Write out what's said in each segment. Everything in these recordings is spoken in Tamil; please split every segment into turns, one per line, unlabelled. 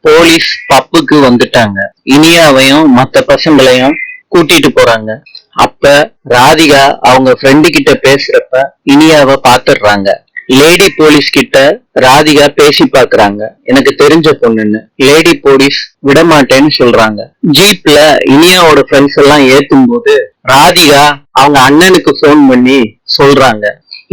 போலீஸ் பப்புக்கு வந்துட்டாங்க. இனியாவையும் மத்த பசங்களையும் கூட்டிட்டு போறாங்க. அப்ப ராதிகா அவங்க ஃப்ரெண்டு கிட்ட பேசுறப்ப இனியாவை பாத்துடுறாங்க. லேடி போலீஸ் கிட்ட ராதிகா பேசி பாக்குறாங்க, எனக்கு தெரிஞ்ச பொண்ணுன்னு. லேடி போலீஸ் விடமாட்டேன்னு சொல்றாங்க. ஜீப்ல இனியாவோட ஃப்ரெண்ட்ஸ் எல்லாம் ஏத்தும் போது ராதிகா அவங்க அண்ணனுக்கு போன் பண்ணி சொல்றாங்க,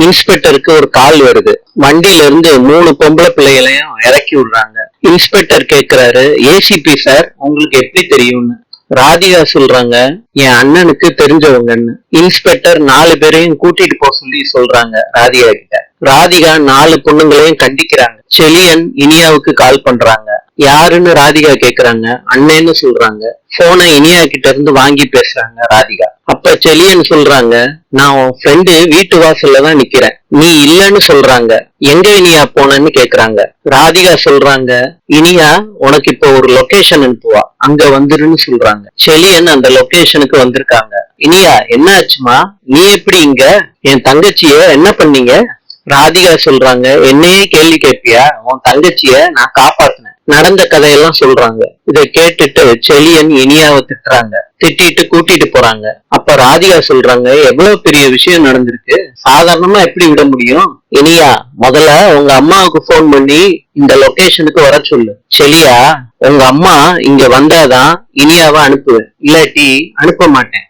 இன்ஸ்பெக்டருக்கு ஒரு கால் வருது. வண்டியில இருந்து 3 பொம்பளை பிள்ளைகளையும் இறக்கி விடுறாங்க. இன்ஸ்பெக்டர் கேக்குறாரு, ஏசிபி சார் உங்களுக்கு எப்படி தெரியும்னு. ராதிகா சொல்றாங்க, என் அண்ணனுக்கு தெரிஞ்சவங்கன்னு. இன்ஸ்பெக்டர் 4 பேரையும் கூட்டிட்டு போக சொல்லி சொல்றாங்க ராதிகா கிட்ட. ராதிகா 4 பொண்ணுங்களையும் கண்டிக்கிறாங்க. செலியன் இனியாவுக்கு கால் பண்றாங்க. யாருன்னு ராதிகா கேக்குறாங்க. அண்ணன்னு சொல்றாங்க. போனை இனியா கிட்ட இருந்து வாங்கி பேசுறாங்க ராதிகா. அப்ப செலியன் சொல்றாங்க, நான் உன் ஃப்ரெண்டு வீட்டு வாசல்ல தான் நிக்கிறேன், நீ இல்லன்னு சொல்றாங்க. எங்க இனியா போனன்னு கேக்குறாங்க. ராதிகா சொல்றாங்க, இனியா உனக்கு இப்ப ஒரு லொகேஷன் அனுப்புவா, அங்க வந்துருன்னு சொல்றாங்க. செலியன் அந்த லொகேஷனுக்கு வந்திருக்காங்க. இனியா என்ன ஆச்சுமா, நீ எப்படி இங்க, என் தங்கச்சிய என்ன பண்ணீங்க? ராதிகா சொல்றாங்க, என்னையே கேள்வி கேட்பியா, உன் தங்கச்சிய நான் காப்பாத்தினேன், நடந்த கதையெல்லாம் சொல்றாங்க. இதை கேட்டுட்டு செலியன் இனியாவை திட்டுறாங்க. திட்டிட்டு கூட்டிட்டு போறாங்க. அப்ப ராதிகா சொல்றாங்க, எவ்வளவு பெரிய விஷயம் நடந்திருக்கு, சாதாரணமா எப்படி விட முடியும்? இனியா முதல்ல உங்க அம்மாவுக்கு போன் பண்ணி இந்த லொகேஷனுக்கு வர சொல்லு. செலியா உங்க அம்மா இங்க வந்தாதான் இனியாவை அனுப்புவேன், இல்லாட்டி அனுப்ப மாட்டேன்.